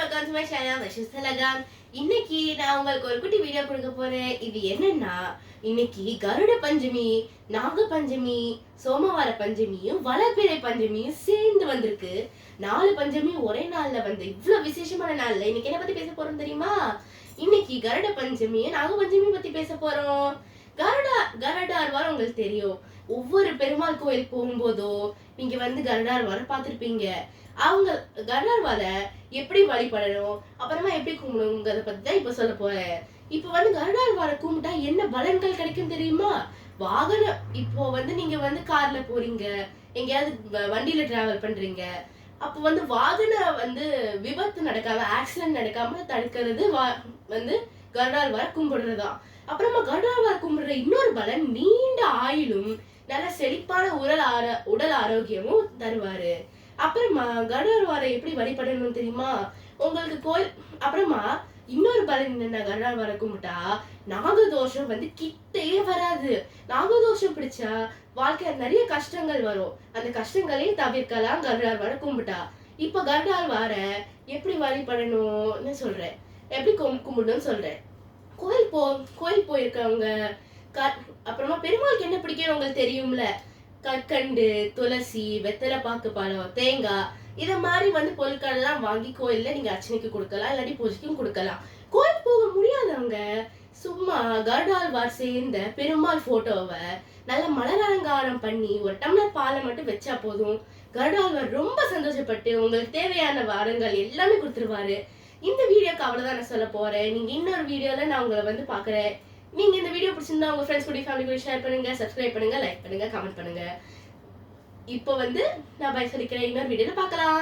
welcome to my channel Vishusthalagam. இன்னைக்கு நான் உங்களுக்கு ஒரு குட்டி வீடியோ கொடுக்க போறேன். இது என்னன்னா, இன்னைக்கு கருட பஞ்சமி, நாக பஞ்சமி, சோமவார பஞ்சமியும் வளர்பிறை பஞ்சமியும் சேர்ந்து வந்திருக்கு. 4 பஞ்சமி ஒரே நாள்ல வந்து இவ்வளவு விசேஷமான நாள்ல இன்னைக்கு என்ன பத்தி பேச போறோம் தெரியுமா? இன்னைக்கு கருட பஞ்சமி, நாக பஞ்சமி பத்தி பேச போறோம். கருடாழ்வார் உங்களுக்கு தெரியும். ஒவ்வொரு பெருமாள் கோயில் போகும்போதோ நீங்க வந்து கருடாழ்வார பார்த்திருப்பீங்க. அவங்க கருடாழ்வார எப்படி வழிபடணும், அப்புறமா எப்படி கும்பிடணுங்கிறத பத்தி தான் இப்ப சொல்ல போறேன். இப்ப வந்து கருடாழ்வார கும்பிட்டா என்ன பலன்கள் கிடைக்கும் தெரியுமா? வாகனம் இப்போ வந்து நீங்க வந்து கார்ல போறீங்க, எங்கேயாவது வண்டியில டிராவல் பண்றீங்க, அப்ப வந்து வாகன வந்து விபத்து நடக்காம, ஆக்சிடென்ட் நடக்காம தடுக்கிறது வந்து கருடாழ்வார கும்பிடுறதா. அப்புறமா கருடாழ்வார கும்பிடுற இன்னொரு பலன் நீண்ட ஆயுளும் நல்ல செழிப்பான உடல் ஆரோக்கியமும் தருவாரு. அப்புறமா கருடாழ்வார எப்படி வழிபடணும் தெரியுமா? உங்களுக்கு கோயில் அப்புறமா இன்னொரு பலன் என்னன்னா, கருடாழ்வார கும்பிட்டா நாகதோஷம் வந்து கிட்டே வராது. நாகதோஷம் பிடிச்சா வாழ்க்கையில நிறைய கஷ்டங்கள் வரும். அந்த கஷ்டங்களையும் தவிர்க்கலாம் கருடாழ்வார கும்பிட்டா. இப்ப கருடாழ்வார எப்படி வழிபடணும்னு சொல்றேன், எப்படி கும்பிடணும்னு சொல்றேன். கோயில் போயிருக்கவங்க, அப்புறமா பெருமாளுக்கு என்ன பிடிக்கும் உங்களுக்கு தெரியும்ல, கற்கண்டு, துளசி, வெத்தலை பாக்கு பழம், தேங்காய், இத மாதிரி வந்து பொருட்கள் எல்லாம் வாங்கி கோயில்ல நீங்க அர்ச்சனைக்கு கொடுக்கலாம், இல்லாட்டி பூஜைக்கும் கொடுக்கலாம். கோயில் போக முடியாதவங்க சும்மா கருடாழ்வார் சேர்ந்த பெருமாள் போட்டோவை நல்ல மலர் அலங்காரம் பண்ணி ஒரு டம்ளர் பாலை மட்டும் வச்சா போதும். கருடாழ்வார் ரொம்ப சந்தோஷப்பட்டு உங்களுக்கு தேவையான வாரங்கள் எல்லாமே கொடுத்துருவாரு. இந்த வீடியோக்கு அவ்வளவுதான் நான் சொல்ல போறேன். நீங்க இன்னொரு வீடியோல நான் உங்களை வந்து பாக்குறேன். நீங்க இந்த வீடியோ பிடிச்சிருந்தா உங்க ஃப்ரெண்ட்ஸ் கூட, ஃபேமிலி கூட ஷேர் பண்ணுங்க, சப்ஸ்கிரைப் பண்ணுங்க, லைக் பண்ணுங்க, கமெண்ட் பண்ணுங்க. இப்போ வந்து நான் பை சொல்லிக்கிறேன். இன்னொரு வீடியோல பார்க்கலாம்.